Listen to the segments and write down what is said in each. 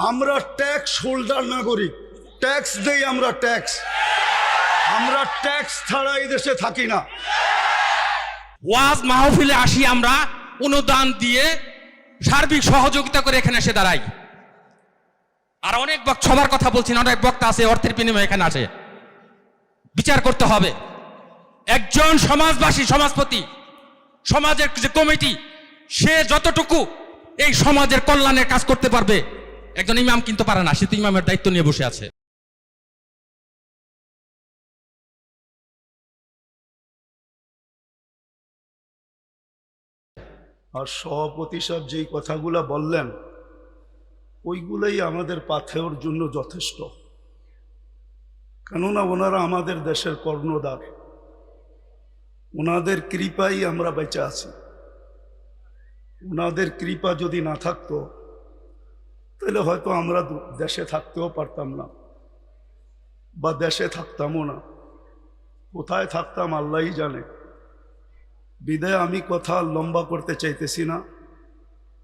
আমরা tax holder নাগরিক, tax দেই আমরা, আমরা ট্যাক্স ছাড়া এই দেশে থাকি না। ওয়াজ মাহফিলে আসি আমরা অনুদান দিয়ে সার্বিক সহযোগিতা করে এখানে এসে দাঁড়াই। আর অনেক সবার কথা বলছি না, অনেক বক্তা আছে অর্থের বিনিময়ে এখানে আসে। বিচার করতে হবে। একজন সমাজবাসী, সমাজপতি, সমাজের যে কমিটি, সে যতটুকু এই সমাজের কল্যাণের কাজ করতে পারবে, একজন ইমাম কিন্তু পারে না। সে তো ইমামের দায়িত্ব নিয়ে বসে আছে। আর সভাপতি সাহেব যেই কথাগুলা বললেন, ওইগুলাই আমাদের পাথেয়র জন্য যথেষ্ট। কেননা ওনারা আমাদের দেশের কর্ণধার, ওনাদের কৃপাই আমরা বেঁচে আছি। ওনাদের কৃপা যদি না থাকতো তাহলে হয়তো আমরা দেশে থাকতেও পারতাম না, বা দেশে থাকতামও না। কোথায় থাকতাম আল্লাহই জানে। বিদায় আমি কথা লম্বা করতে চাইতেছি না,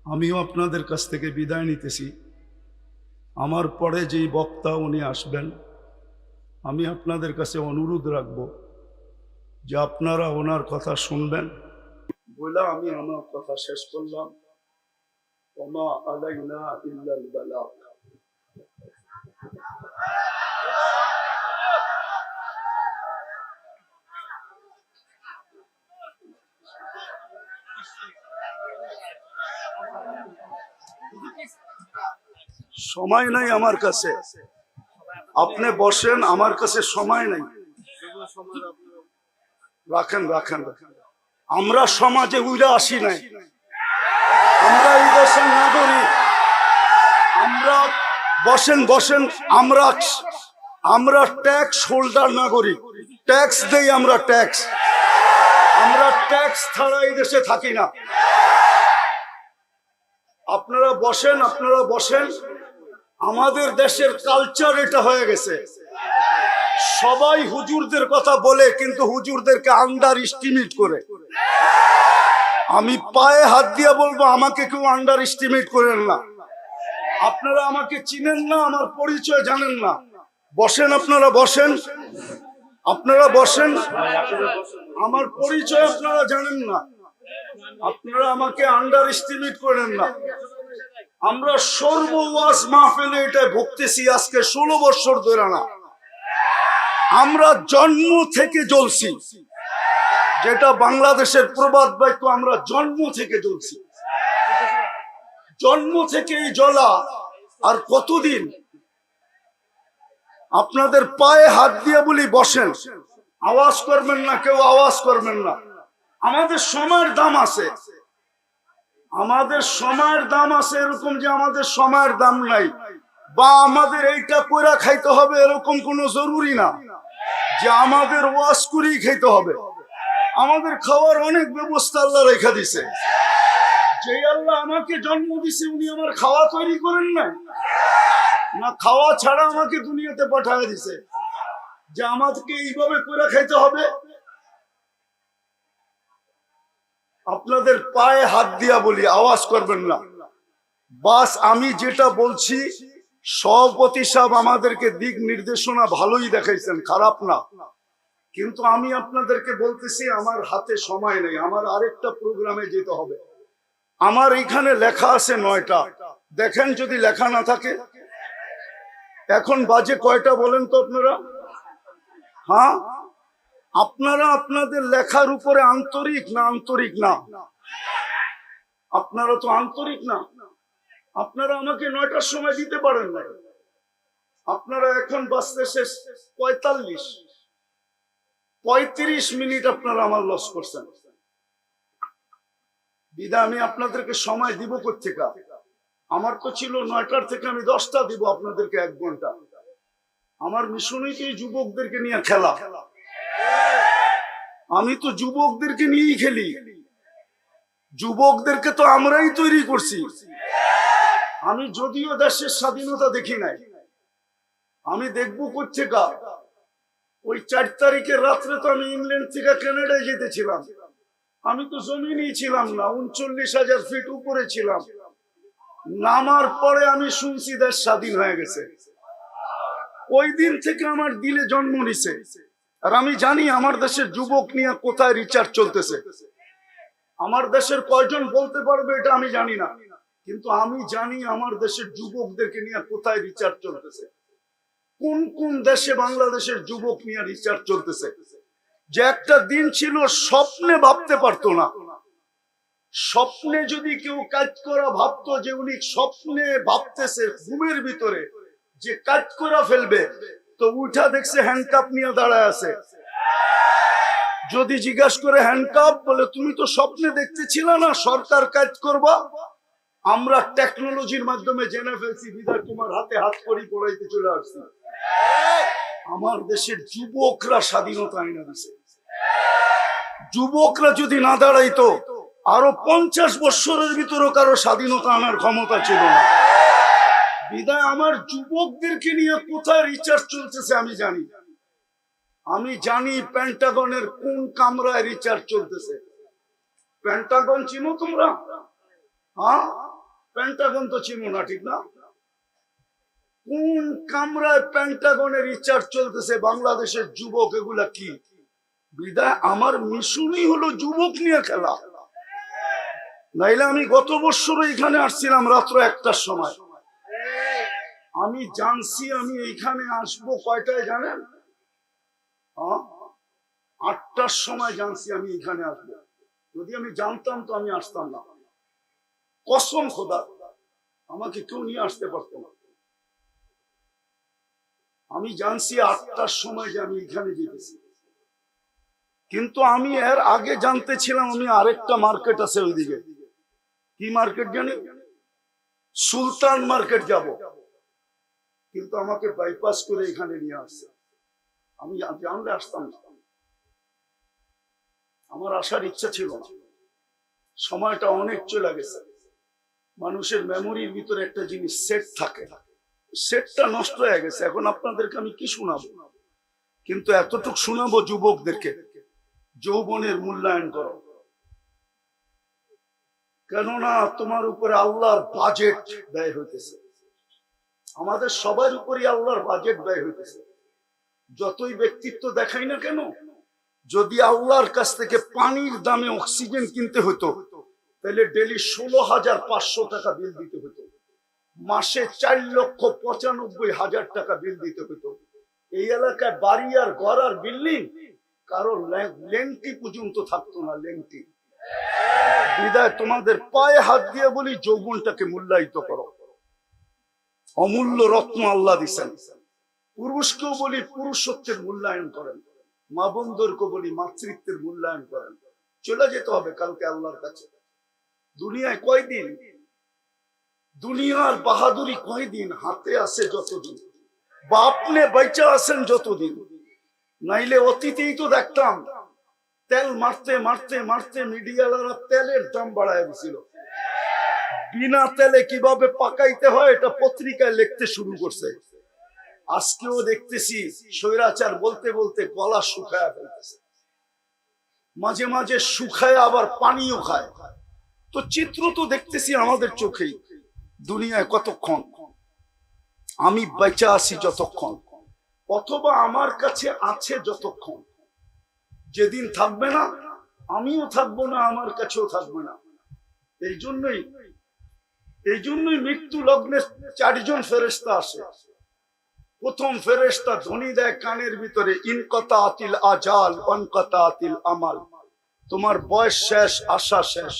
আমিও আপনাদের কাছ থেকে বিদায় নিতেছি। আমার পরে যেই বক্তা উনি আসবেন, আমি আপনাদের কাছে অনুরোধ রাখব যে আপনারা ওনার কথা শুনবেন। বলে আমি আমার কথা শেষ করলাম। ওমা আলাইনা ইল্লাল বালাগ। সময় নাই আমার কাছে, আপনি বসেন, আমার কাছে সময় নাই। রাখেন রাখেন রাখেন। আমরা সমাজে উইরা আসি নাই, আমরা এই দেশের নাগরিক। আমরা বসেন বসেন, আমরা ট্যাক্স হোল্ডার নাগরিক, ট্যাক্স দেই আমরা, আমরা ট্যাক্স ছাড়া এই দেশে থাকি না। আপনারা বসেন, আপনারা বসেন। আমাদের দেশের কালচার এটা হয়ে গেছে, সবাই হুজুরদের কথা বলে কিন্তু হুজুরদেরকে আন্ডার এস্টিমেট করে। আমি পায়ে হাত দিয়ে বলবো, আমাকে কেউ আন্ডার এস্টিমেট করেন না। আপনারা আমাকে চিনেন না, আমার পরিচয় জানেন না। বসেন, আপনারা বসেন, আপনারা বসেন। আমার পরিচয় আপনারা জানেন না, আপনারা আমাকে আন্ডার এস্টিমেট করেন না। আমরা সর্বওয়াজ মাহফিলে এটা ভুগতেছি আজকে 16 বছর ধরে না। আমরা জন্ম থেকে জ্বলছি, যেটা বাংলাদেশের প্রবাদ বাক্য, আমরা জন্ম থেকে জ্বলছি, জন্ম থেকেই জ্বলা। আর কতদিন? আপনাদের পায়ে হাত দিয়ে বলি বসেন, আওয়াজ করবেন না, কেউ আওয়াজ করবেন না। আমাদের সময়ের দাম আছে, আমাদের সময়ের দাম আছে। এরকম যে আমাদের সময়ের দাম নাই বা আমাদের এইটা কইরা খাইতে হবে এরকম কোনো জরুরি না যে আমাদের ওয়াজ করেই খাইতে হবে। আমাদের খাওয়ার অনেক ব্যবস্থা আল্লাহ রেখা দিছে। যে আল্লাহ আমাকে জন্ম দিছে, উনি আমার খাওয়া তৈরি করেন না, না খাওয়া ছাড়া আমাকে দুনিয়াতে পাঠায় দিছে যে আমাদেরকে এইভাবে করে খাইতে হবে। আপনাদের পায়ে হাত দিয়া বলি, আওয়াজ করবেন না। বাস আমি যেটা বলছি, সভাপতি সাহেব আমাদেরকে দিক নির্দেশনা ভালোই দেখাইছেন, খারাপ না। কিন্তু আমি আপনাদেরকে বলতেছি, আমার হাতে সময় নেই, আমার আরেকটা প্রোগ্রামে যেতে হবে। আমার এখানে লেখা আছে 9টা। দেখেন যদি লেখা না থাকে। এখন বাজে কয়টা বলেন তো আপনারা? হ্যাঁ, আপনারা আপনাদের লেখার উপরে আন্তরিক না? আন্তরিক না? আপনারা তো আন্তরিক না। আপনারা আমাকে 9টার সময় দিতে পারেন না। আপনারা এখন বাজতে শেষ 35 মিনিট আপনারা আমার লস করছেন। বিদা আমি আপনাদেরকে সময় দিব কোত্থেকে? আমার তো ছিল 9টার থেকে আমি 10টা দিব আপনাদেরকে 1 ঘন্টা। আমার মিশনই কি যুবকদেরকে নিয়ে খেলা? আমি তো যুবকদেরকে নিয়েই খেলি। যুবকদেরকে তো আমরাই তৈরি করছি। আমি যদিও দেশের স্বাধীনতা দেখি নাই, আমি দেখবো কোত্থেকে? ওই 4 তারিখের রাত্রে তো আমি ইংল্যান্ড থেকে কানাডায় যেতেছিলাম। আমি তো জমিনেই ছিলাম না, 39,000 ফিট উপরে ছিলাম। নামার পরে আমি শুনছি দেশ স্বাধীন হয়ে গেছে। ওই দিন থেকে আমার দিলে জন্ম নিছে। আর আমি জানি আমার দেশের যুবক নিয়ে কোথায় রিচার্জ চলতেছে। আমার দেশের কয়জন বলতে পারবে এটা আমি জানি না, কিন্তু আমি জানি আমার দেশের যুবকদেরকে নিয়ে কোথায় রিচার্জ চলতেছে, কোন কোন দেশে বাংলাদেশের যুবক নিয়ে রিচার্জ চলতেছে। যে একটা দিন ছিল স্বপ্নে ভাবতে পারতো না। স্বপ্নে যদি কেউ কাজ করা ভাবতো, যে উনি স্বপ্নে ভাবতেছে ঘুমের ভিতরে যে কাজ করা ফেলবে, তো উঠা দেখছে হ্যান্ডকাপ নিয়ে দাঁড়ায় আছে। যদি জিজ্ঞাসা করে হ্যান্ডকাপ, বলে তুমি তো স্বপ্নে দেখতেছিল না সরকার কাজ করবা, আমরা টেকনোলজির মাধ্যমে জেনে ফেলছি, বিদায় তোমার হাতে হাত করি পড়াইতে চলে আসছি। আমার দেশের যুবকরা স্বাধীনতা আইনা দিছে। যুবকরা যদি না দাঁড়াইতো, আরো 50 বছরের ভিতরে কারো স্বাধীনতা আনার ক্ষমতা ছিল না। বিদায় আমার যুবকদেরকে নিয়ে কোথায় রিচার্জ চলতেছে আমি জানি। আমি জানি পেন্টাগনের কোন কামরায় রিচার্জ চলতেছে। পেন্টাগন চিনো তোমরা? হ্যাঁ, পেন্টাগন তো চিনো না, ঠিক না? কোন কামরায় পেন্টাগনের রিচার্জ চলতেছে? বাংলাদেশের যুবক এগুলা কি? বিদায় আমার মিশনই হলো যুবক নিয়ে খেলা। নাইলে আমি গত বছর এখানে আসছিলাম রাত্র 1টার সময়। আমি জানছি আমি এইখানে আসবো কয়টায় জানেন? 8টার সময় জানছি আমি এখানে আসবো। যদি আমি জানতাম তো আমি আসতাম না। কসম খোদা, আমাকে কেউ নিয়ে আসতে পারতো না। আমি জানছি 8টার সময় যে আমি এখানে যেতেছি, কিন্তু আমি এর আগে জানতে ছিলাম আমি আরেকটা মার্কেট আছে ওইদিকে। কি মার্কেট জানি? সুলতান মার্কেট যাব, কিন্তু আমাকে বাইপাস করে এখানে নিয়ে আসছে। আমি জানলে আসতাম না, আমার আসার ইচ্ছা ছিল না। সময়টা অনেক চলে গেছে। মানুষের মেমোরির ভিতরে একটা জিনিস সেট থাকে, সেটটা নষ্ট হয়ে গেছে। এখন আপনাদেরকে আমি কি শোনাবো, কিন্তু এতটুকু শোনাবো যুবকদেরকে, যৌবনের মূল্যায়ন করো। কেননা তোমার উপরে আল্লাহর বাজেট ব্যয় হইতেছে। আমাদের সবার উপরই আল্লাহর বাজেট ব্যয় হইতেছে। যতই ব্যক্তিত্ব দেখাই না কেন, যদি আল্লাহর কাছ থেকে পানির দামে অক্সিজেন কিনতে হতো, তাহলে ডেলি 16,500 টাকা বিল দিতে হতো, মাসে 4,95,000 টাকা বিল দিতে হতো। এই এলাকায় বাড়ি আর ঘর আর বিল্ডিং কারো লেংটি পর্যন্ত থাকতো না, লেংটি। বিদায় তোমাদের পায়ে হাত দিয়ে বলি, যৌবনটাকে মূল্যায়িত করো। অমূল্য রত্ন আল্লাহ দিছেন। পুরুষকেও বলি পুরুষত্বের মূল্যায়ন করেন, মা বোনদেরকে বলি মাতৃত্বের মূল্যায়ন করেন। চলে যেতে হবে কালকে আল্লাহর কাছে। দুনিয়ায় কয়দিন, দুনিয়ার বাহাদুরি কয়দিন, হাতে আছে যতদিন, বাপনে বাইচা আছেন যতদিন। নাইলে অতীতেই তো দেখতাম তেল মারতে মারতে মারতে মিডিয়ালারা তেলের দাম বাড়ায় দিছিল। বিনা তেলে কিভাবে পাকাইতে হয় এটা পত্রিকায় লিখতে শুরু করছে। আজকেও দেখতেছি স্বৈরাচার বলতে বলতে গলা শুকায় ফেলতেছে, মাঝে মাঝে শুকায় আবার পানিও খায়। তো চিত্র তো দেখতেছি আমাদের চোখেই। দুনিয়ায় কতক্ষণ আমি বেঁচে আছি, যতক্ষণ, অথবা আমার কাছে আছে যতক্ষণ। যেদিন থাকবে না, আমিও থাকবো না, আমার কাছেও থাকবে না। এই জন্যই মৃত্যু লগ্নে 4 জন ফেরেশতা আসে। প্রথম ফেরেশতা ধ্বনি দেয় কানের ভিতরে, ইনকাতা আতিল আজাল অনকাতা আতিল আমাল, তোমার বয়স শেষ, আশা শেষ।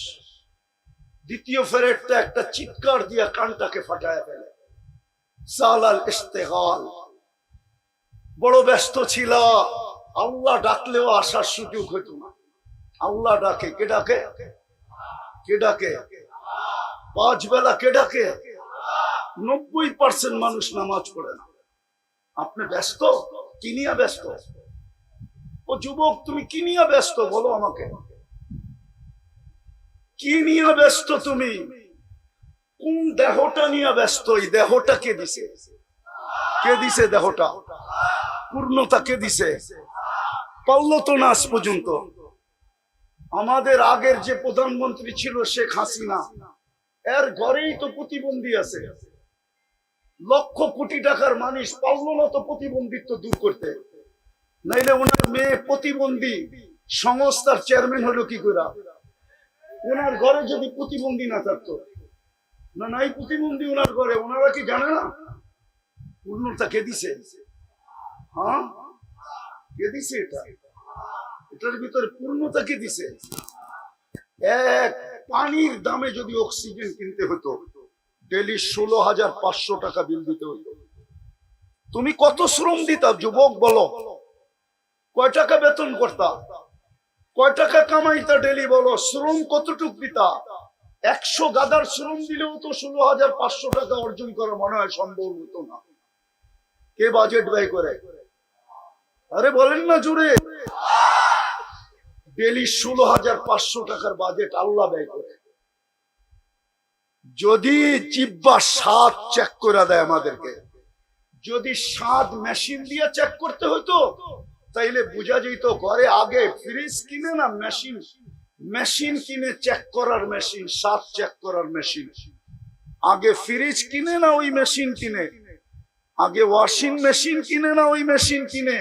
দ্বিতীয় ফেরেশতা একটা চিৎকার দিয়ে কানটাকে ফাটায় ফেলে, সালাল ইস্তেগাল, বড় ব্যস্ত ছিল, আল্লাহ ডাকলেও আসার সুযোগ হইতো না। আল্লাহ ডাকে, কে ডাকে? কে ডাকে? 5 বেলা কে ডাকে? 90% মানুষ নামাজ পড়ে না। আপনি ব্যস্ত, কি নিয়ে ব্যস্ত? ও যুবক, তুমি কি নিয়ে ব্যস্ত বলো আমাকে? কি নিয়ে ব্যস্ত তুমি? কোন দেহটা নিয়ে ব্যস্ত? এই দেহটা কে দিছে? কে দিছে দেহটা? পূর্ণতা কে দিছে? পারলো তো না আজ পর্যন্ত। আমাদের আগের যে প্রধানমন্ত্রী ছিল শেখ হাসিনা, এর ঘরেই তো প্রতিবন্ধী আছে, লক্ষ কোটি টাকার মানুষ পারল না তো প্রতিবন্ধিত্ব দূর করতে, নাইলে ওনার মেয়ে প্রতিবন্ধী সংস্থার চেয়ারম্যান হলো কি করে? ওনার ঘরে যদি প্রতিবন্ধী না থাকতো, না নাই প্রতিবন্ধী ওনার ঘরে, ওনারা কি জানে না পূর্ণতা কে দিছে? হ্যাঁ, কে দিছে? এটার ভিতরে পূর্ণতা কে দিছে? এক পানির দামে যদি অক্সিজেন কিনতে হতো, ডেলি 16,500 টাকা বিল দিতে হতো। তুমি কত শ্রম দিতা যুবক বলো? কয় টাকা বেতন করতা? কয় টাকা কামাইতা ডেলি বলো? শ্রম কতটুক দিতা? 100 গাদার শ্রম দিলেও তো 16,500 টাকা অর্জন করা মনে হয় সম্ভব হতো না। কে বাজেট ব্যয় করে? আরে বলেন না জুড়ে। ডেলি 16,500 টাকার বাজেট আল্লাহ ব্যয় করে। যদি জিব্বা স্বাদ চেক করে দেয় আমাদেরকে, যদি স্বাদ মেশিন দিয়ে চেক করতে হতো তাইলে বোঝা যেত ঘরে আগে ফ্রিজ কিনে না মেশিন কিনে চেক করার মেশিন, স্বাদ চেক করার মেশিন। আগে ফ্রিজ কিনে না ওই মেশিন কিনে, আগে ওয়াশিং মেশিন কিনে না ওই মেশিন কিনে,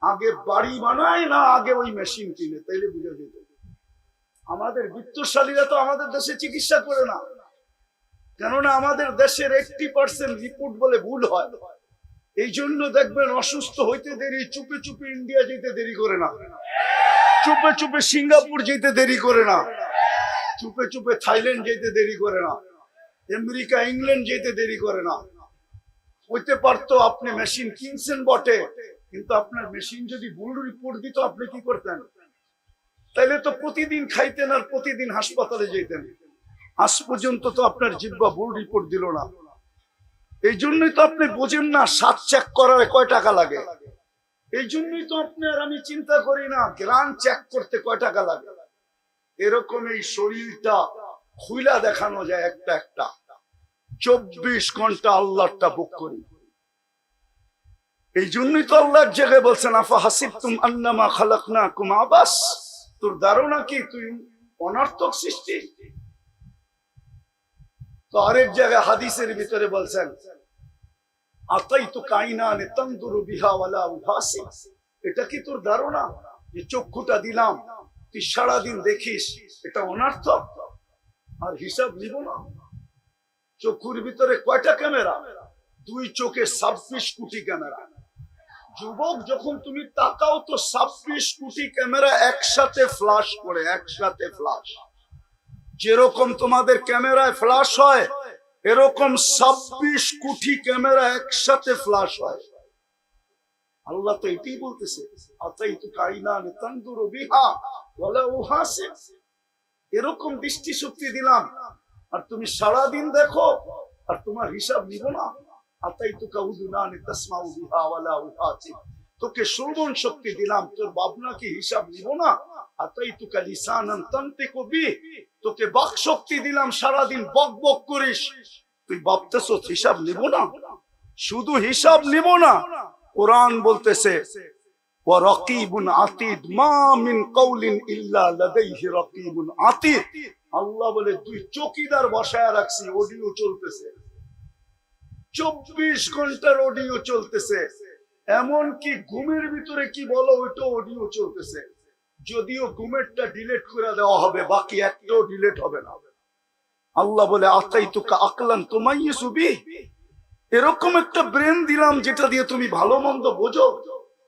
আগে বাড়ি বানায় না আগে ওই মেশিন কিনে, তাইলে বুঝা যেত। আমাদের বিত্তশালীরা তো আমাদের দেশে চিকিৎসা করে না, কেননা আমাদের দেশের 80% রিপোর্ট বলে ভুল হয়। এই জন্য দেখবেন অসুস্থ হইতে দেরি, চুপে চুপে ইন্ডিয়া যেতে দেরি করে না, চুপে চুপে সিঙ্গাপুর যেতে দেরি করে না, চুপে চুপে থাইল্যান্ড যেতে দেরি করে না, আমেরিকা ইংল্যান্ড যেতে দেরি করে না। হইতে পারতো আপনি মেশিন কিনছেন বটে, কিন্তু আপনার মেশিন যদি ভুল রিপোর্ট দিত আপনি কি করতেন? তাইলে তো প্রতিদিন খাইতেন আর প্রতিদিন হাসপাতালে যেতেন। আজ পর্যন্ত তো আপনার জিহ্বা ভুল রিপোর্ট দিল না। এই জন্যই তো আপনি বোঝেন না স্বাদ চেক করার কয় টাকা লাগে। এই জন্যই তো আপনি আর আমি চিন্তা করি না গ্রান চেক করতে কয় টাকা লাগে। এরকম এই শরীরটা খুইলা দেখানো যায় একটা একটা। 24 ঘন্টা আল্লাহটা বুক করি। এই জন্যই তো আল্লাহ এক জায়গায় বলছেন আফা হাসিবতুম আন্নামা খালাকনাকুম আবাস, তোর ধারণা কি তুই অনর্থক সৃষ্টি? তো আরেক জায়গায় হাদিসের ভিতরে বলছেন আতাইতু কাইনানে তানদুরু বিহা ওয়ালা উহাসি, এটা কি তোর ধারণা যে চক্ষুটা দিলাম তুই সারাদিন দেখিস, এটা অনর্থক আর হিসাব নিব না? চক্ষুর ভিতরে কয়টা ক্যামেরা? দুই চোখে 26 কোটি ক্যামেরা। যুবক যখন তুমি তাকাও তো 26 কোটি ক্যামেরা একসাথে ফ্লাশ করে, একসাথে ফ্লাশ। যেরকম তোমাদের ক্যামেরায় ফ্লাশ হয় এরকম 26 কোটি ক্যামেরা একসাথে ফ্লাশ হয়। আল্লাহ তো এটাই বলতেছে আতাইতু কাইনানে তানদুরু বিহা ওয়ালা উহাসিব, এরকম দৃষ্টি শক্তি দিলাম আর তুমি সারাদিন দেখো আর তোমার হিসাব নিব না। আতাইতুকা উযুনানি তাসমাউ বিহা ওয়ালা উহাসিব, তোকে শ্রবণ শক্তি দিলাম, তোর ভাবনা কি হিসাব নিব না? আতাইতুকা লিসানান তানতিকু বিহি, তোকে বাক শক্তি দিলাম, সারাদিন বক বক করিস, তুই ভাবতেছস হিসাব নিব না? শুধু হিসাব নিব না, কোরআন বলতেছে ওয়া রাকিবুন আতীদ, মা মিন কাউলিন ইল্লা লাদাইহি রাকিবুন আতীদ। আল্লাহ বলে দুই চৌকিদার বসায় রাখছি, অডিও চলতেছে, 24 ঘন্টার অডিও চলতেছে। এমন কি ঘুমের ভিতরে কি বলো ওইটা অডিও চলতেছে, যদিও ঘুমেরটা ডিলিট করে দেওয়া হবে, বাকি একটাও ডিলিট হবে না। আল্লাহ বলে আতাইতুকা আকলান তুমাইয়িসু বিহি, এরকম একটা ব্রেন দিলাম যেটা দিয়ে তুমি ভালো মন্দ বোঝো,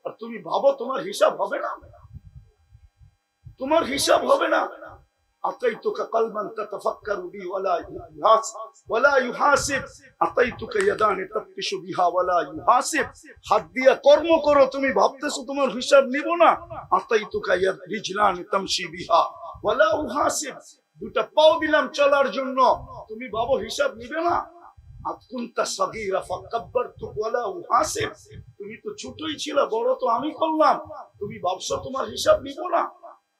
আর তুমি ভাবো তোমার হিসাব হবে না, তোমার হিসাব হবে না। আতাইতুকা কলবান তাতাফাক্কারু বিহি ওয়ালা ইউহাসিব, আতাইতুকা ইয়াদানি তাফতিশু বিহা ওয়ালা ইউহাসিব, হাত দিয়া কর্ম করো, তুমি ভাবতেছো তোমার হিসাব নিব না। আতাইতুকা রিজলানি তামশি বিহা ওয়ালা ইউহাসিব, দুটা পাও দিলাম চলার জন্য, তুমি ভাবো হিসাব নিবে না। আতকুনতা সাগীরা ফাকাব্বারতু ওয়ালা ইউহাসিব, তুমি তো ছোটই ছিল, বড় তো আমি করলাম, তুমি ভাবছো তোমার হিসাব নিব না।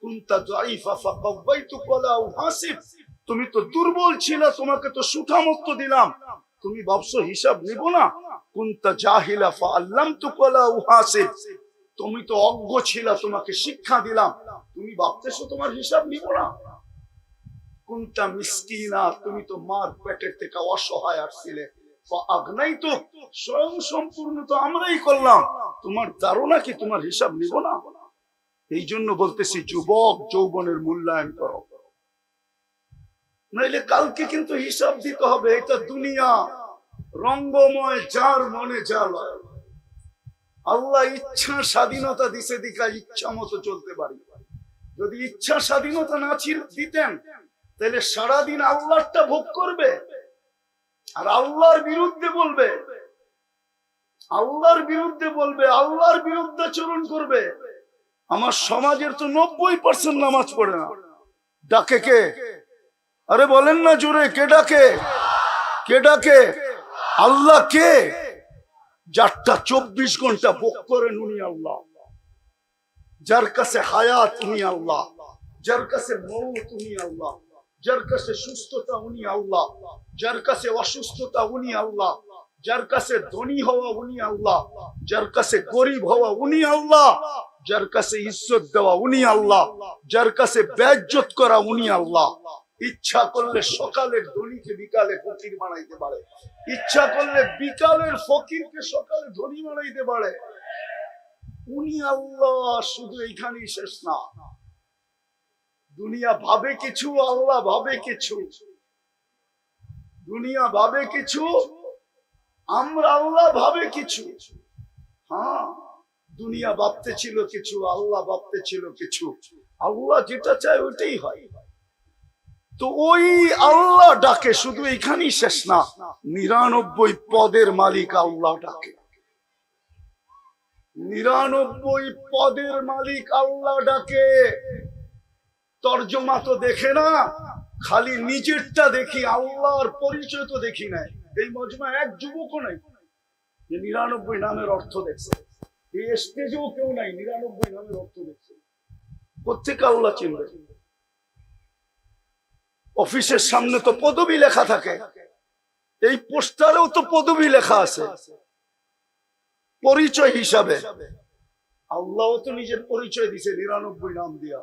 কুনতা যায়িফা ফাকাওয়াইতু ওয়ালা ইউহাসিব, তুমি তো দুর্বল ছিল, তোমাকে তো সুঠামত্ব দিলাম, তুমি ভাবছো হিসাব নিব না। কুনতা জাহিলা ফাআল্লামতু ওয়ালা ইউহাসিব, তুমি তো অজ্ঞ ছিল, তোমাকে শিক্ষা দিলাম, তুমি ভাবতেছো তোমার হিসাব নিব না। কুনতা মিসকিনা, তুমি তো মার পেটের থেকে অসহায় আসছিলে, আগনাইতো, স্বয়ং সম্পূর্ণ তো আমরাই করলাম, তোমার ধারণা কি তোমার হিসাব নিব না? এই জন্য বলতেছি যুবক যৌবনের মূল্যায়ন করো, নাইলে কালকে কিন্তু হিসাব দিতে হবে। এটা দুনিয়া রঙ্গময়, যার মনে যা লয়। আল্লাহ ইচ্ছা স্বাধীনতা দিছে, দিকা ইচ্ছা মতো চলতে পারি। যদি ইচ্ছা স্বাধীনতা না দিতেন তাহলে সারাদিন আল্লাহটা ভোগ করবে আর আল্লাহর বিরুদ্ধে বলবে, আল্লাহর বিরুদ্ধে বলবে, আল্লাহর বিরুদ্ধাচরণ করবে। আমার সমাজের তো 90% নামাজ পড়ে না। ডাকে কে? আরে বলেন না জোরে, কে ডাকে? কে ডাকে? আল্লাহ কে? যারটা 24 ঘন্টা ভোগ করেন উনি আল্লাহ, যার কাছে হায়াত উনি আল্লাহ, যার কাছে মৌত উনি আল্লাহ, যার কাছে সুস্থতা উনি আল্লাহ, যার কাছে অসুস্থতা উনি আল্লাহ, যার কাছে ধনী হওয়া উনি আল্লাহ, যার কাছে গরিব হওয়া উনি আল্লাহ, যার কাছে ইজ্জত দেওয়া উনি আল্লাহ, যার কাছে বেইজ্জত করা উনি আল্লাহ। ইচ্ছা করলে সকালের ধনীকে বিকালে ফকির বানাইতে পারে, ইচ্ছা করলে বিকালের ফকিরকে সকালে ধনী বানাইতে পারে। উনি আল্লাহ। শুধু এইখানেই শেষ না, দুনিয়া ভাবে কিছু, আল্লাহ ভাবে কিছু। দুনিয়া ভাবে কিছু, আমরা আল্লাহ ভাবে কিছু। হ্যাঁ, দুনিয়া ভাবতে ছিল কিছু, আল্লাহ ভাবতে ছিল কিছু। আল্লাহ যেটা চায় ওইটাই হয়। তো ওই আল্লাহ ডাকে, শুধু এখানেই শেষ না, 99 পদের মালিক আল্লাহ ডাকে। 99 পদের মালিক আল্লাহ ডাকে। তর্জমা তো দেখে না, খালি নিজেরটা দেখি, আল্লাহর পরিচয় তো দেখি না। এই মজমা এক যুবকও নাই যে 99 নামের অর্থ দেখছে। এই স্টেজেও কেউ নাই 99 নামের অর্থ দেখছে। প্রত্যেকে আল্লাহ চিনবে। অফিসের সামনে তো পদবি লেখা থাকে, এই পোস্টারেও তো পদবি লেখা আছে পরিচয় হিসাবে। আল্লাহ তো নিজের পরিচয় দিছে 99 নাম দিয়া।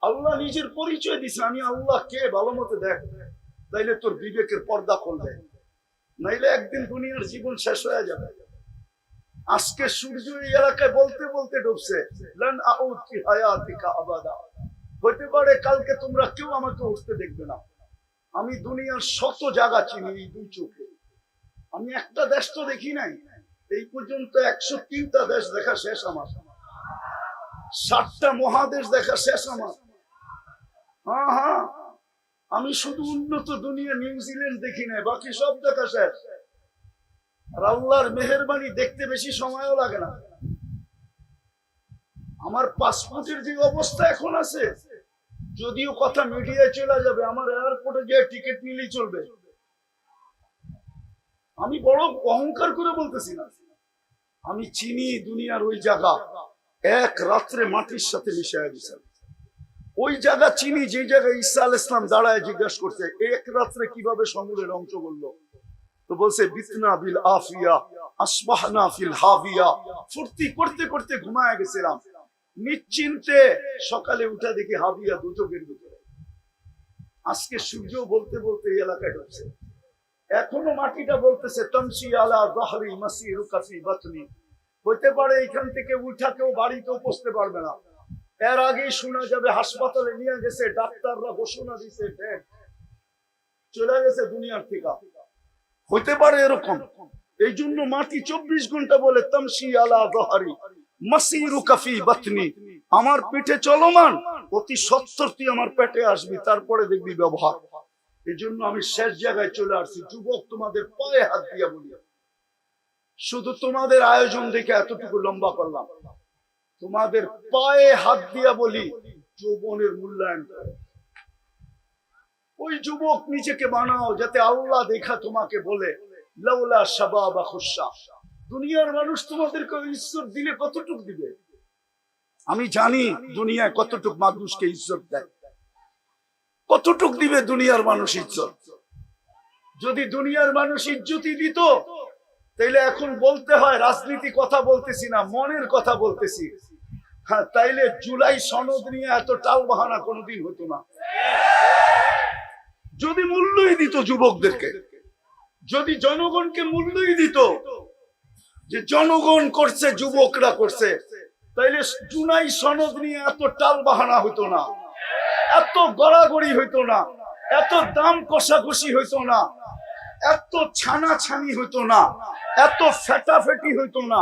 আল্লাহ নিজের পরিচয় দিছে, আমি আল্লাহ কে ভালো মতো দেখ, তাইলে তোর বিবেকের পর্দা খুলবে, নাইলে একদিন দুনিয়ার জীবন শেষ হয়ে যাবে। আজকে সূর্য এই এলাকায় বলতে বলতে ডুবছে, হতে পারে কালকে তোমরা কেউ আমাকে উঠতে দেখবে না। আমি দুনিয়ার শত জায়গা চিনি এই 2 চোখে। আমি একটা দেশ তো দেখি নাই এই পর্যন্ত। 103টা দেশ দেখা শেষ আমার, 7টা মহাদেশ দেখা শেষ আমার। হ্যাঁ হ্যাঁ, আমি শুধু উন্নত দুনিয়া নিউজিল্যান্ড দেখি নাই, বাকি সব দেখা শেষ। আর আল্লাহর মেহেরবানি, দেখতে বেশি সময়ও লাগে না। আমার পাসপোর্টের যে অবস্থা এখন আছে, যদিও কথা মিডিয়ায় চলে যাবে, আমার এয়ারপোর্টে গিয়ে টিকিট নিলেই চলবে। আমি বড় অহংকার করে বলতেছি না, আমি চিনি দুনিয়ার ওই জায়গা, এক রাত্রে মাটির সাথে মিশিয়ে দিছে। ওই জায়গা চিনি যে জায়গায় ঈসা আলাইহিস সালাম দাঁড়ায় জিজ্ঞাসা করছে এক রাত্রে কিভাবে সমুদ্রে ধ্বংস করলো। তো বলছে বিতনা বিল আফিয়া আসবাহনা ফিল হাবিয়া। ফুর্তি করতে করতে ঘুমায় গেছিলাম, নিশ্চিন্তে সকালে উঠা দেখি হাবিয়া দুচোখের ভিতরে। আজকে সূর্য বলতে বলতে এই এলাকায় ঢুকছে, এখনো মাটিটা বলতেছে তামশি আলা যাহরি মাসিরুকা ফি বাতনি। হতে পারে এখান থেকে উঠা কেউ বাড়িতেও পৌঁছতে পারবে না, এর আগেই শোনা যাবে হাসপাতালে নিয়ে গেছে, ডাক্তাররা ঘোষণা দিছে ডেড, চলে গেছে দুনিয়ার থেকে। হতে পারে এরকম। এই জন্য মাটি 24 ঘন্টা বলে তামশি আলা যাহরি মাসিরুকা ফি বাতনি, আমার পেটে চলমান, অতি সত্বর তুই আমার পেটে আসবি, তারপরে দেখবি ব্যবহার। এই জন্য আমি শেষ জায়গায় চলে আসছি। যুবক, তোমাদের পায়ে হাত দিয়া বলি, শুধু তোমাদের আয়োজন দেখে এতটুকু লম্বা করলাম, তোমাদের পায়ে হাত দিয়া বলি, যৌবনের মূল্যায়ন করো। ওই যুবক নিজেকে বানাও যাতে আল্লাহ দেখা তোমাকে বলে লাউলা শাবাবা খুশা। দুনিয়ার মানুষ তোমাদেরকে ইজ্জত দিলে কতটুক দিবে? আমি জানি দুনিয়ায় কতটুক মানুষকে ইজ্জত দেয়, কতটুক দিবে দুনিয়ার মানুষ ইজ্জত। যদি দুনিয়ার মানুষ ইজ্জতই দিত তাইলে এখন বলতে হয় রাজনীতি কথা বলতেছি না, মনের কথা বলতেছি। হ্যাঁ, তাইলে জুলাই সনদ নিয়ে এত টাল বাহানা কোনোদিন হতো না। যদি মূল্যই দিত যুবকদেরকে, যদি জনগণকে মূল্যই দিত যে জনগণ করছে, যুবকরা করছে, তাইলে জুলাই সনদ নিয়ে এত টাল বাহানা হতো না, এত গড়াগড়ি হইতো না, এত দাম কষাকষি হইতো না, এত ছানাছানি হইতো না, এত ফেটাফেটি হইতো না,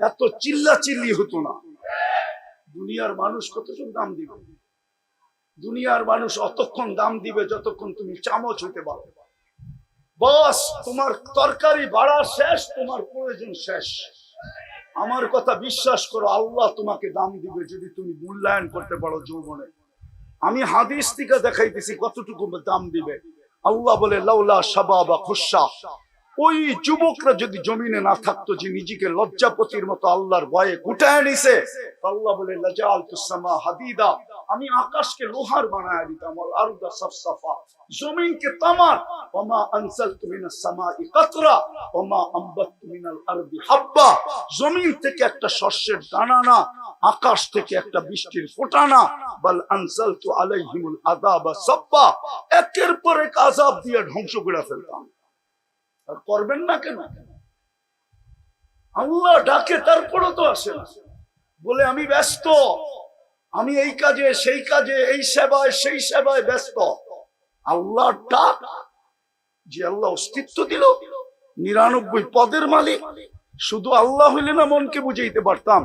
এত চিল্লাচিল্লি হতো না। দুনিয়ার মানুষ কতটুকু দাম দিবে? দুনিয়ার মানুষ অতক্ষণ দাম দিবে যতক্ষণ তুমি চামচ হইতে পারো। বস, তোমার তরকারি বাড়া শেষ, তোমার প্রয়োজন শেষ। আমার কথা বিশ্বাস করো, আল্লাহ তোমাকে দাম দিবে যদি তুমি মূল্যায়ন করতে পারো যৌবনে। আমি হাদিস থেকে দেখাইতেছি কতটুকু দাম দিবে। আল্লাহ বলে লাউলা শাবাবা খুশা, ওই যুবকরা যদি জমিনে না থাকতো যে নিজেকে লজ্জাপতির মতো আল্লাহর ভয়ে গুটায় নিছে, আল্লাহ বলে লাজালতুস সামা হাদিদা, আমি আকাশকে লোহার বানায় দিতাম, আর আরদা সাফসাফা, জমিনকে তামার, ওমা আনসালতু মিনাস সামাই কাতরা ওমা আমবাতু মিনাল আরদি হাব্বা, জমিন থেকে একটা শস্যের দানা না, আকাশ থেকে একটা বৃষ্টির ফোঁটা না, বাল আনসালতু আলাইহিমুল আযাবা সাব্বা, একের পর এক আযাব দিয়ে ধ্বংস করে ফেলতাম। আর করবেন না কেন? আল্লাহ ডাকে, তারপরও তো আসে না, বলে আমি ব্যস্ত, আমি এই কাজে সেই কাজে, এই সেবায় সেই সেবায় ব্যস্ত। আল্লাহ ডাক, যে আল্লাহ অস্তিত্ব দিল, 99 পদের মালিক, শুধু আল্লাহ হইলে না মনকে বুঝাইতে পারতাম।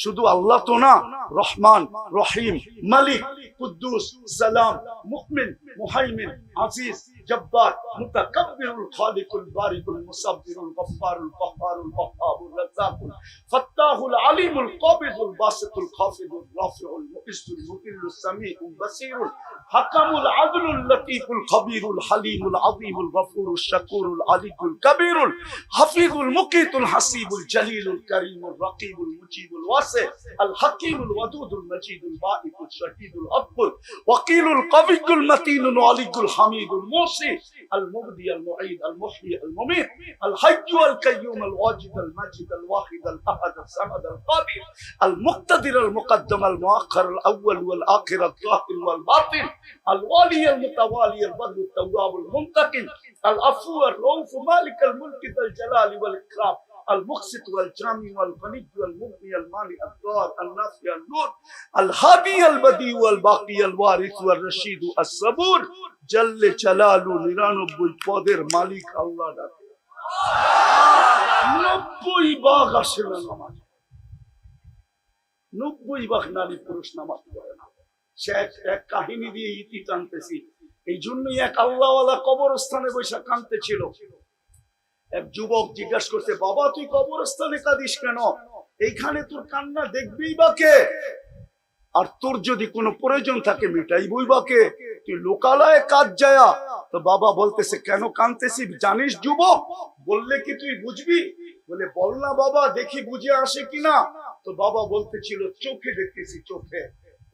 শুধু আল্লাহ তো না, রহমান, রহিম, মালিক, কুদ্দুস, সালাম, মুমিন, মুহাইমিন, আজিজ, জব্বার, মুতাকাব্বিরুল খালিকুল বারিকুল মুসাব্বিরুল গফফারুল কহ্হারুল ওয়াহ্হাবুর রাজ্জাকুল ফাত্তাহুল আলিমুল কাবিদুল বাসিতুল খাফিদুর রাফিউল মুইজ্জুল মুকিল্লুস সামিউল বাসীরুল হাকামুল আদলুল লতীফুল খবীরুল হালিমুল আযীমুল গফুরুশ শাকুরুল আলিকুল কবীরুল হাফিজুল মুকিতুল হাসিবুল জলিলুল করিমুল রকিবুল মুজিবুল ওয়াসি আল হাকিমুল ওয়াদুদুল মজিদুল বাঈকুল শাহীদুল আকবুল ওয়াকিলুল কবিয়ুল মতিনুল আলিকুল হামিদুল মুসি আল মুবদি আল মুঈদ আল মুহয়ি আল মুমীত আল হাইয়্যু আল কাইয়্যুম আল ওয়াজিদ আল মাজিদ আল ওয়াহিদ আল আহাদ আল সামাদ আল কাদির আল মুক্তাদির আল মুকদ্দম আল মুআখ্খার আল আউয়াল ওয়াল আখির আল যাহির ওয়াল বাতিন আল ওয়ালি আল মুতাওয়ালি আল বদর আল তাওয়াব আল মুনতাকিম আল আফু আর রউফ মালিক আল মুলক আল জালাল ওয়াল ইকরাম المقسط والجامع والغني والمغني المانع الضار النافع النور الهادي البديع والباقي الوارث والرشيد الصبور جل جلاله 99 পদের মালিক আল্লাহ ডাকে। 90 ভাগ আসে না নামাজ, 90 ভাগ নারী পুরুষ নামাজ পড়ে না। সে এক কাহিনী দিয়ে ইতি টানতেছি, এই জন্যই এক আল্লাহওয়ালা কবরস্থানে বসে কাঁদতেছিল। এক যুবক জিজ্ঞাসা করছে, বাবা তুই কবরস্থানে কাঁদিস কেন? এইখানে তোর কান্না দেখবেই বা কে? আর তোর যদি কোনো প্রয়োজন থাকে মিটাইবই বা কে? তুই লোকালয়ে কাজ যায়া। তো বাবা বলতেছে, কেন কাঁদতেছি জানিস যুবক? বললে কি তুই বুঝবি? বলে বল না বাবা, দেখি বুঝে আসে কিনা। তো বাবা বলতেছিল, চোখে দেখতেছি, চোখে।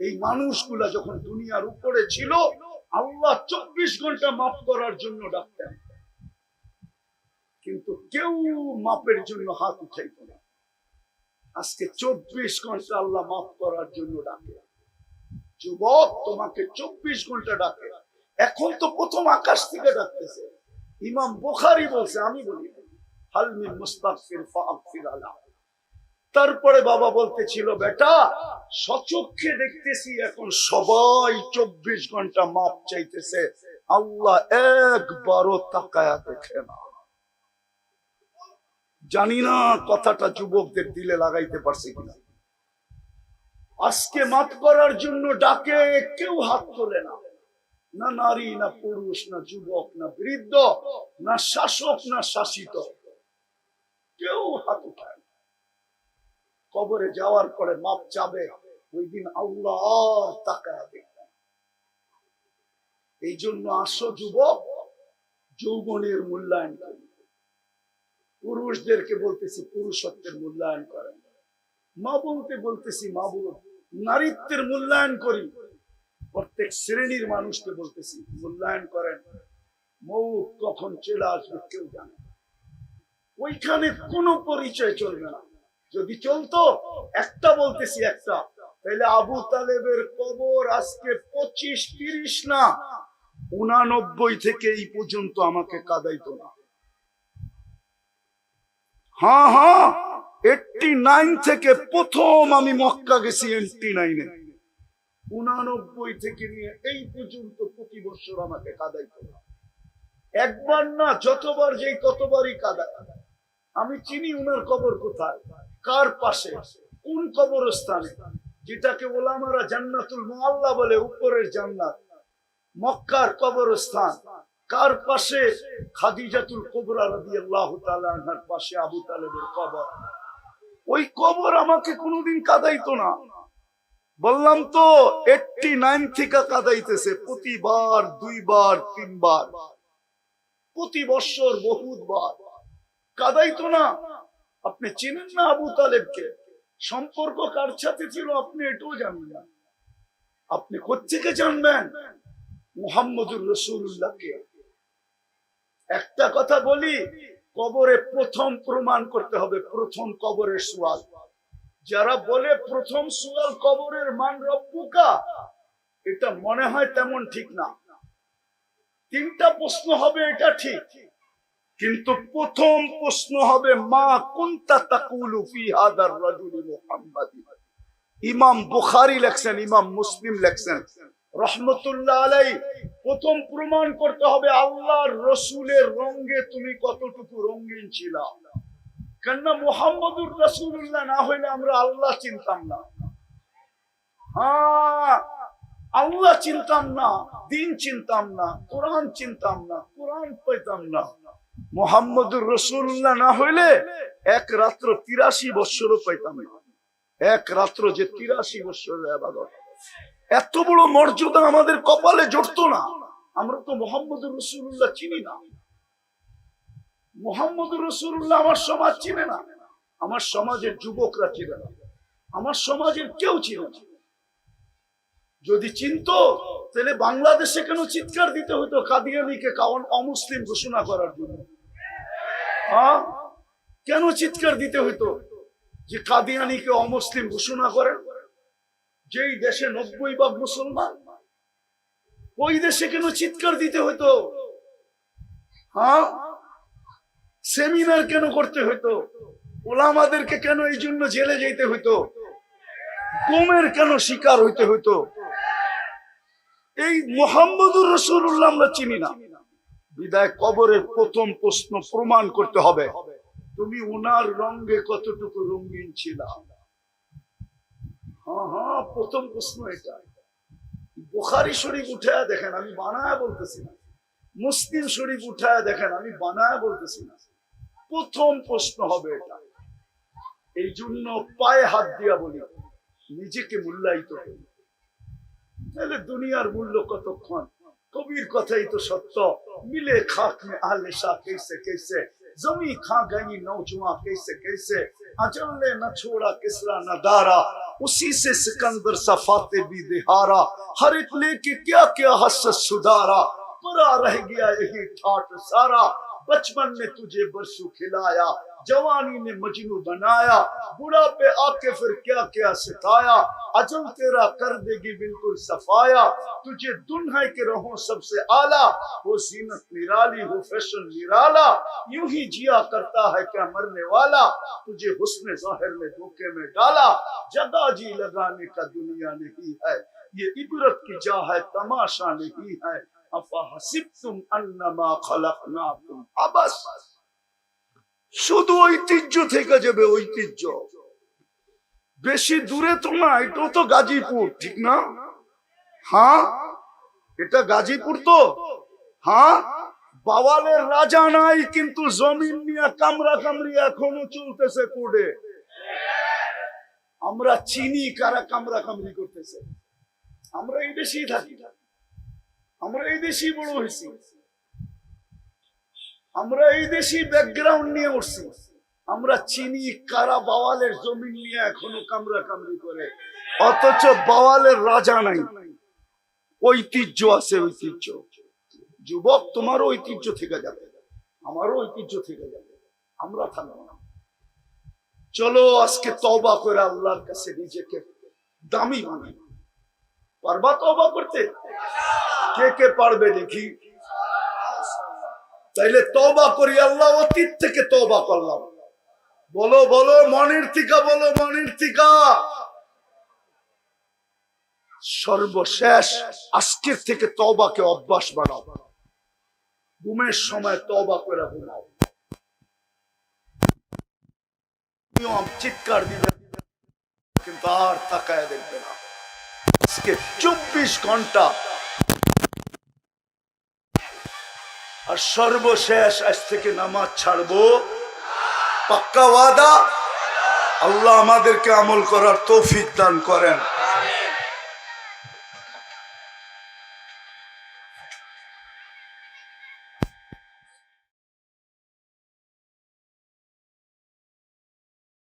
এই মানুষগুলা যখন দুনিয়ার উপরে ছিল, আল্লাহ 24 ঘন্টা মাফ করার জন্য ডাকতেন, কিন্তু কেউ মাপের জন্য হাত উঠাইত না। আজকে 24 ঘন্টা আল্লাহ মাফ করার জন্য ডাকে। যুবক, তোমাকে 24 ঘন্টা ডাকে। এখন তো প্রথম আকাশ থেকে ডাকতেছে। ইমাম বুখারী বলছে, আমি বলি হাল মিন মুস্তাগফির ফাগফির আলা। তারপরে বাবা বলতেছিল, বেটা সচক্ষে দেখতেছি এখন সবাই 24 ঘন্টা মাফ চাইতেছে, আল্লাহ একবারও তাকায়া দেখে না। জানি না কথাটা যুবকদের দিলে লাগাইতে পারছি কিনা। আজকে মাফ করার জন্য ডাকে, কেউ হাত তোলে না, না নারী, না পুরুষ, না যুবক, না বৃদ্ধ, না শাসক, না শাসিত, কেউ হাত উঠায় না। কবরে যাওয়ার পরে মাপ চাবে, ওই দিন আল্লাহ আর তাকায়া দেখবে। এই জন্য আসো যুবক, যৌবনের মূল্যায়ন করি। পুরুষদেরকে বলতেছি পুরুষত্বের মূল্যায়ন করেন, মা বলতে বলতেছি মা বল, নারীত্বের মূল্যায়ন করি। প্রত্যেক শ্রেণীর মানুষকে বলতেছি মূল্যায়ন করেন। মৌত কখন চলে আসবে কেউ জানে না, ওইখানে কোনো পরিচয় চলবে না। যদি চলতো, একটা বলতেছি একটা, তাহলে আবু তালেবের কবর আজকে 25-30 না 89 থেকে এই পর্যন্ত আমাকে কাঁদাইতো না। হ্যাঁ হ্যাঁ, 89 থেকে প্রথম আমি মক্কা গেছি 89-এ, 89 থেকে নিয়ে এই পর্যন্ত প্রতি বছর আমাকে কাঁদাইতো না। একবার না, যতবার যেই ততবারই কাঁদায়। আমি চিনি উনার কবর কোথায়, কার পাশে, কোন কবরস্থানে, যেটাকে ওলামারা জান্নাতুল মুআল্লা বলে, উপরের জান্নাত, মক্কার কবরস্থান। কার পাশে? খাদিজাতুল কুবরা রাদিয়াল্লাহু তাআলা আনহার পাশে আবু তালেবের কবর। ওই কবর আমাকে কোনোদিন কাঁদাইতো না। বললাম তো 89 থেকে কাঁদাইতেছে, প্রতিবার 2 বার 3 বার, প্রতি বছর বহুতবার কাঁদাইতো না। আপনি চিনেন না আবু তালেবকে? সম্পর্ক কার সাথে ছিল আপনি এটাও জানেন না। আপনি কোত্থেকে জানবেন মুহাম্মদুর রাসূলুল্লাহকে? একটা কথা বলি, কবরে প্রথম প্রমাণ করতে হবে, প্রথম কবরের সুয়াল। যারা বলে প্রথম সুয়াল কবরের মান রব্বুকা, এটা মনে হয় তেমন ঠিক না। 3টা প্রশ্ন হবে, এটা ঠিক, কিন্তু প্রথম প্রশ্ন হবে মা কুনতা তাকুলু ফি হাদার রাজুলি মুহাম্মাদি। ইমাম বুখারী লেখছেন, ইমাম মুসলিম লেখছেন রহমতুল্লাহ আলাইহি, প্রথম প্রমাণ করতে হবে আল্লাহর রসুলের রঙে তুমি কতটুকু রঙিন ছিলা। কেননা মুহাম্মদুর রাসূলুল্লাহ না হইলে আমরা আল্লাহ চিনতাম না। হ্যাঁ, আল্লাহ চিনতাম না, দিন চিনতাম না, কোরআন চিনতাম না, কোরআন পাইতাম না। মুহাম্মদুর রাসূলুল্লাহ না হইলে এক রাত্র 83 বছরও পাইতাম না। এক রাত্র যে 83 বছরের ইবাদত, এত বড় মর্যাদা আমাদের কপালে জড়তো না। আমরা তো মুহাম্মদুর রাসূলুল্লাহ চিনি না। মুহাম্মদুর রাসূলুল্লাহ আমার সমাজ চিনে না, আমার সমাজের যুবকরা চিনে না, আমার সমাজের কেউ চিনে না। যদি চিনতো তাহলে বাংলাদেশে কেন চিৎকার দিতে হতো কাদিয়ানীকে কারণ অমুসলিম ঘোষণা করার জন্য? হ্যাঁ, কেন চিৎকার দিতে হতো যে কাদিয়ানীকে অমুসলিম ঘোষণা করেন? যেই দেশে 90% মুসলমান, ওই দেশে কেন চিৎকার দিতে হতো? হ্যাঁ, সেমিনার কেন করতে হতো? ওলামাদেরকে কেন এই জন্য জেলে যেতে হতো? গুমের কেন শিকার হইতে হতো? এই মুহাম্মদুর রাসূলুল্লাহ আমরা চিনি না। বিদায় কবরের প্রথম প্রশ্ন প্রমাণ করতে হবে তুমি উনার রঙে কতটুকু রঙিন ছিল। হ্যাঁ হ্যাঁ, প্রথম প্রশ্ন এটা। বুখারী শরীফ উঠায় দেখেন, আমি বানায় বলতেছি না। মুসলিম শরীফ উঠায় দেখেন, আমি বানায় বলতেছি না। প্রথম প্রশ্ন হবে এটা। এই জন্য পায়ে হাত দিয়া বলি, নিজেকে মূল্যায়িত করি, তাহলে দুনিয়ার মূল্য কতক্ষণ? কবির কথাই তো সত্য, মিলে খাক মে আহলে শাহ कैसे कैसे, जमी खा गई नौजवान कैसे कैसे, अजल ने न छोड़ा किसरा न दारा, उसी से सिकंदर सफाते भी दिहारा, हर एक लेके क्या क्या हसरत सुधारा, परा रह गया यही ठाठ सारा, बचपन ने तुझे बरसू खिलाया, जवानी ने मजनू बनाया, बुढ़ापे आके फिर क्या क्या सिखाया, अजल तेरा कर देगी बिल्कुल सफाया, तुझे दुल्हन के रहो सबसे आला, वो जीनत निराली हो फैशन निराला, यूं ही जिया करता है क्या मरने वाला, तुझे हुस्न जाहिर में धोखे में डाला, जगह जी लगाने का दुनिया नहीं है, ये इबरत की जा है तमाशा नहीं है, अफा हसिबतुम अन्नमा खलकनाकुम अबस। শুধু ঐতিহ্য থেকে যাবে, ঐতিহ্য বেশি দূরে তো না, এটা তো গাজীপুর, ঠিক না? হ্যাঁ, এটা গাজীপুর তো। হ্যাঁ, বাওয়ালের রাজা নাই, কিন্তু জমিন নিয়ে কামরা কামড়ি এখনো চলতেছে কোর্টে। আমরা চিনি কারা কামরা কামড়ি করতেছে। আমরা এই দেশেই থাকি, আমরা এই দেশেই বড় হয়েছি, আমরা এই দেশি ব্যাকগ্রাউন্ড নিয়ে উঠছি। আমরা চিনি কারা বাওয়ালের জমিন নিয়ে এখনো কামরা কামড়ি করে, অথচ বাওয়ালের রাজা নাই। ঐতিহ্য আছে, ঐতিহ্য। যুবক, তোমারও ঐতিহ্য থেকে যাবে, আমারও ঐতিহ্য থেকে যাবে, আমরা থাকবো না। চলো আজকে তওবা করে আল্লাহর কাছে নিজেকে দামি বানাই। পারবা তওবা করতে? কে কে পারবে দেখি? তাইলে তওবা করি, আল্লাহ অতীত থেকে তওবা করলাম। বলো বলো মনের থিকা, বলো মনের থিকা। সর্বশেষ আজকের থেকে তওবাকে অভ্যাস বানাও। ঘুমের সময় তওবা করে ঘুমাও। নিয়ম চিৎকার দিবে কিন্তু আর তাকায় দেখবে না। আজকে 24 ঘন্টা। আর সর্বশেষ আজ থেকে নামাজ ছাড়বো, পাক্কা ওয়াদা। আল্লাহ আমাদেরকে আমল করার তৌফিক দান করেন।